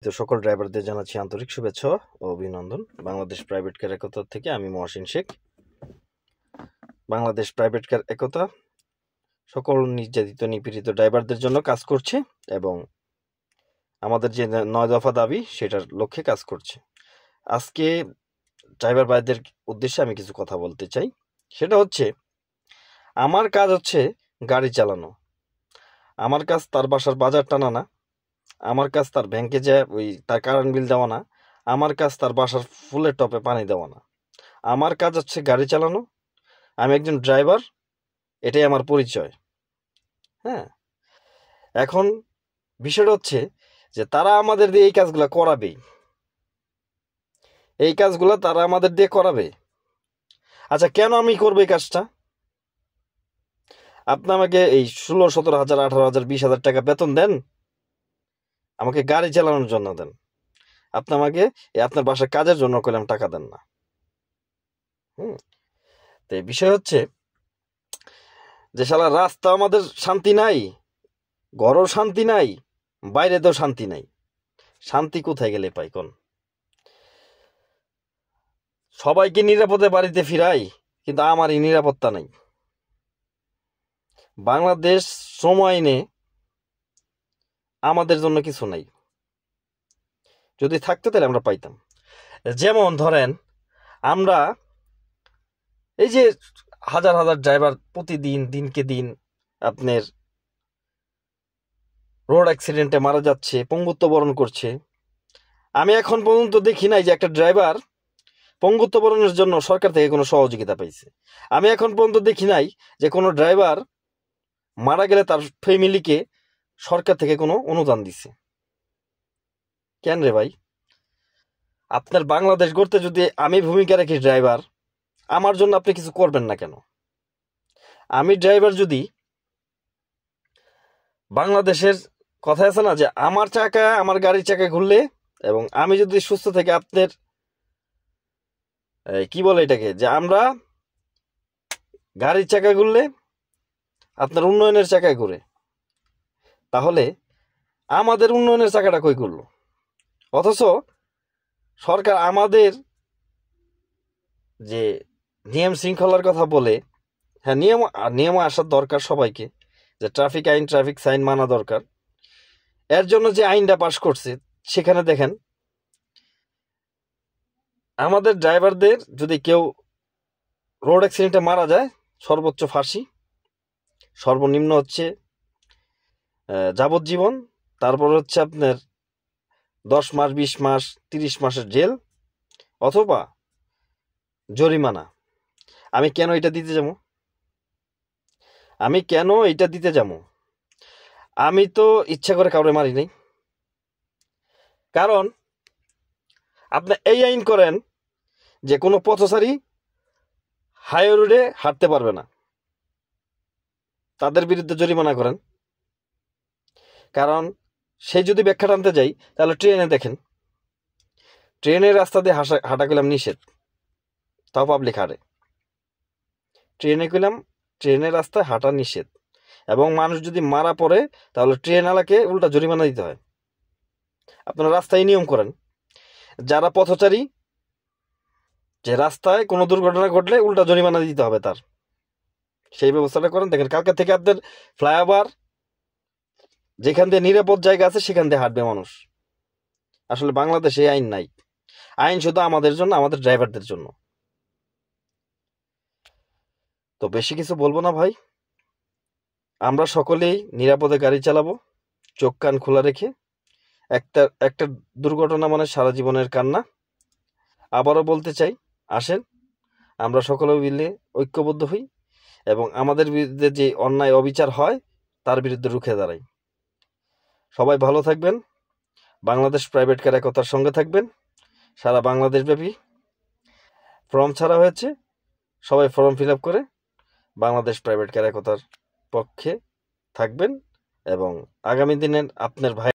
তো সকল ড্রাইভারদের জানাচ্ছি আন্তরিক শুভেচ্ছা ও অভিনন্দন। বাংলাদেশ প্রাইভেট কার একতা থেকে আমি মহসিন শেখ। বাংলাদেশ প্রাইভেট কার একতা সকল নির্যাতিত নিপীড়িত ড্রাইভারদের জন্য কাজ করছে এবং আমাদের যে 9 দফা দাবি সেটার লক্ষ্যে কাজ করছে। আজকে ড্রাইভার ভাইদের উদ্দেশ্যে আমি কিছু কথা বলতে চাই। সেটা হচ্ছে, আমার কাজ হচ্ছে গাড়ি চালানো, আমার কাজ তার বাসার বাজার টানা না, আমার কাজ তার ব্যাংকে যায় তার কারেন্ট বিল দেওয়া না, আমার কাজ তার বাসার ফুলের টপে পানি দেওয়া না। আমার কাজ হচ্ছে গাড়ি চালানো, আমি একজন ড্রাইভার, এটাই আমার পরিচয়। হ্যাঁ, এখন বিষয়টা হচ্ছে যে তারা আমাদের দিয়ে এই কাজগুলো করাবে, এই কাজগুলো তারা আমাদের দিয়ে করাবে। আচ্ছা, কেন আমি করবো এই কাজটা? আপনি আমাকে এই 16, 17,000, 18,000, 20,000 টাকা বেতন দেন, আমাকে গাড়ি চালানোর জন্য দেন। আপনি আমাকে আপনার বাসার কাজের জন্য করলাম টাকা দেন না। তো এই বিষয় হচ্ছে যে শালা রাস্তা আমাদের শান্তি নাই, ঘরও শান্তি নাই, বাইরেতেও শান্তি নাই। শান্তি কোথায় গেলে পাই কোন? সবাইকে নিরাপদে বাড়িতে ফিরাই, কিন্তু আমারই নিরাপত্তা নাই। বাংলাদেশ শ্রম আইনে আমাদের জন্য কিছু নাই, যদি থাকতো তাহলে আমরা পাইতাম। যেমন ধরেন, আমরা এই যে হাজার হাজার ড্রাইভার প্রতিদিন দিনকে দিন আপনার রোড অ্যাক্সিডেন্টে মারা যাচ্ছে, পঙ্গুত্ব বরণ করছে। আমি এখন পর্যন্ত দেখি নাই যে একটা ড্রাইভার পঙ্গুত্ব বরণের জন্য সরকার থেকে কোনো সহযোগিতা পাইছে। আমি এখন পর্যন্ত দেখি নাই যে কোনো ড্রাইভার মারা গেলে তার ফ্যামিলিকে সরকার থেকে কোনো অনুদান দিছে। কেন রে ভাই? আপনার বাংলাদেশ গড়তে যদি আমি ভূমিকা রাখি ড্রাইভার, আমার জন্য আপনি কিছু করবেন না কেন? আমি ড্রাইভার, যদি বাংলাদেশের কথা আছে না যে আমার চাকা, আমার গাড়ির চাকা ঘুরলে, এবং আমি যদি সুস্থ থেকে আপনার কি বলে এটাকে, যে আমরা গাড়ির চাকা ঘুরলে আপনার উন্নয়নের চাকায় ঘুরে, তাহলে আমাদের উন্নয়নের চাকাটা কই করলো? অথচ সরকার আমাদের যে নিয়ম শৃঙ্খলার কথা বলে, হ্যাঁ, নিয়ম আসার দরকার সবাইকে, যে ট্রাফিক আইন, ট্রাফিক সাইন মানা দরকার। এর জন্য যে আইনটা পাশ করছে, সেখানে দেখেন আমাদের ড্রাইভারদের যদি কেউ রোড অ্যাক্সিডেন্টে মারা যায়, সর্বোচ্চ ফাঁসি, সর্বনিম্ন হচ্ছে যাবজ্জীবন, তারপর হচ্ছে আপনার 10 মাস, 20 মাস, 30 মাসের জেল অথবা জরিমানা। আমি কেন এটা দিতে যাবো? আমি তো ইচ্ছা করে কাউরে মারি নাই। কারণ আপনি এই আইন করেন যে কোনো পথচারী হাইওয়ে রোডে হাঁটতে পারবে না, তাদের বিরুদ্ধে জরিমানা করেন। কারণ সেই যদি ব্যাখ্যা টানতে যাই, তাহলে ট্রেনে দেখেন, ট্রেনের রাস্তা দিয়ে হাঁটা করলাম নিষেধ, তাও পাবলিক হাঁটে। ট্রেনের রাস্তায় হাঁটা নিষেধ, এবং মানুষ যদি মারা পড়ে তাহলে ট্রেনওয়ালাকে উল্টা জরিমানা দিতে হয়। আপনারা রাস্তায় নিয়ম করেন, যারা পথচারী, যে রাস্তায় কোনো দুর্ঘটনা ঘটলে উল্টা জরিমানা দিতে হবে তার, সেই ব্যবস্থাটা করেন। দেখেন, কালকে থেকে আপনার ফ্লাইওভার যেখান দিয়ে নিরাপদ জায়গা আছে সেখান দিয়ে হাঁটবে মানুষ। আসলে বাংলাদেশে আইন নাই, আইন শুধু আমাদের জন্য, আমাদের ড্রাইভারদের জন্য। তো বেশি কিছু বলবো না ভাই, আমরা সকলেই নিরাপদে গাড়ি চালাবো, চোখ কান খোলা রেখে। একটা দুর্ঘটনা মানে সারা জীবনের কান্না। আবারও বলতে চাই, আসেন আমরা সকলে মিলে ঐক্যবদ্ধ হই এবং আমাদের বিরুদ্ধে যে অন্যায় অবিচার হয় তার বিরুদ্ধে রুখে দাঁড়াই। সবাই ভালো থাকবেন, বাংলাদেশ প্রাইভেট কার একতার সঙ্গে থাকবেন। সারা বাংলাদেশ ব্যাপী ফর্ম ছাড়া হয়েছে, সবাই ফর্ম ফিল আপ করে বাংলাদেশ প্রাইভেট কার একতার পক্ষে থাকবেন এবং আগামী দিনের আপনার ভাই